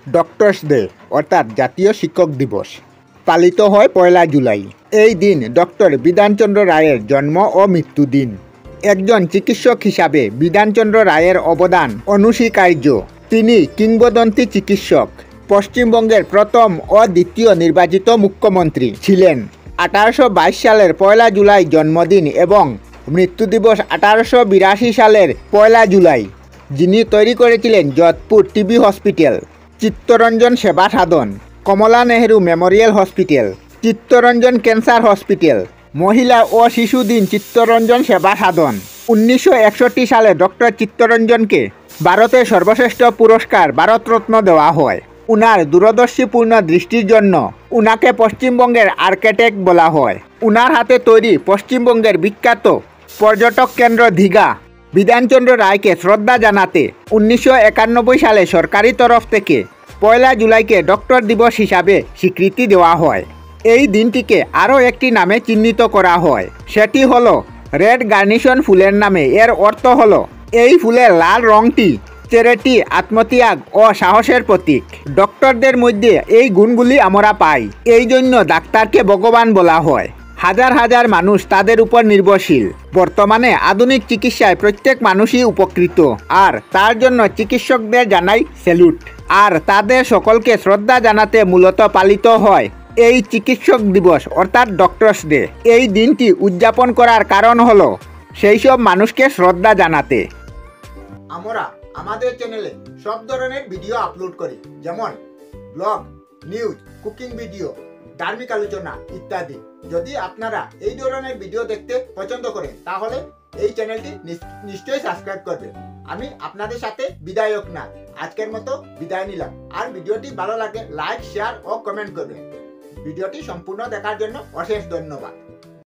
Doctors day অর্থাৎ জাতীয় শিক্ষক দিবস পালিত হয় 1 জুলাই। এই দিন ডক্টর বিধানচন্দ্র রায়ের জন্ম ও মৃত্যুদিন। একজন চিকিৎসক হিসাবে বিধানচন্দ্র রায়ের অবদান অনস্বীকার্য। তিনি কিংবদন্তি চিকিৎসক, পশ্চিমবঙ্গের প্রথম ও দ্বিতীয় নির্বাচিত মুখ্যমন্ত্রী ছিলেন। 1822 সালের 1 জুলাই জন্মদিন এবং মৃত্যু দিবস 1882 সালের 1 জুলাই। যিনি তৈরি করেছিলেন Jodhpur TB hospital, Chittaranjan Seva Sadan, Kamala Nehru memorial hospital, Chittaranjan cancer hospital, মহিলা ও শিশু দিন চিত্তরঞ্জন সেবা সাধন। 1961 সালে ডক্টর চিত্তরঞ্জনকে ভারতের সর্বশ্রেষ্ঠ পুরস্কার ভারতরত্ন দেওয়া হয়। উনার দূরদর্শীপূর্ণ দৃষ্টির জন্য উনাকে পশ্চিমবঙ্গের আর্কিটেক্ট বলা হয়। উনার হাতে তৈরি পশ্চিমবঙ্গের বিখ্যাত পর্যটক কেন্দ্র দীঘা বিধানচন্দ্র রায়কে শ্রদ্ধা জানাতে 1991 সালে সরকারি তরফ থেকে 1 জুলাইকে ডক্টর দিবস হিসাবে স্বীকৃতি দেওয়া হয়। এই দিনটিকে আরও একটি নামে চিহ্নিত করা হয়, সেটি হলো রেড গার্নিশন ফুলের নামে। এর অর্থ হলো এই ফুলের লাল রঙটি চ্যারিটি, আত্মত্যাগ ও সাহসের প্রতীক। ডক্টরদের মধ্যে এই গুণগুলি আমরা পাই, এই জন্য ডাক্তারকে ভগবান বলা হয়। হাজার হাজার মানুষ তাদের উপর নির্ভরশীল। বর্তমানে আধুনিক চিকিৎসায় প্রত্যেক মানুষই উপকৃত, আর তার জন্য চিকিৎসকদের জানাই স্যালুট। আর তাদের সকলকে শ্রদ্ধা জানাতে মূলত পালিত হয় এই চিকিৎসক দিবস অর্থাৎ ডক্টরস ডে। এই দিনটি উদযাপন করার কারণ হলো সেই সব মানুষকে শ্রদ্ধা জানাতে। আমরা আমাদের চ্যানেলে সব ধরনের ভিডিও আপলোড করি, যেমন ব্লগ, নিউজ, কুকিং ভিডিও, ধার্মিক আলোচনা ইত্যাদি। যদি আপনারা এই ধরনের ভিডিও দেখতে পছন্দ করেন তাহলে এই চ্যানেলটি নিশ্চয়ই সাবস্ক্রাইব করবেন। আমি আপনাদের সাথে বিদায়ক না, আজকের মতো বিদায় নিলাম। আর ভিডিওটি ভালো লাগে লাইক, শেয়ার ও কমেন্ট করবেন। ভিডিওটি সম্পূর্ণ দেখার জন্য অশেষ ধন্যবাদ।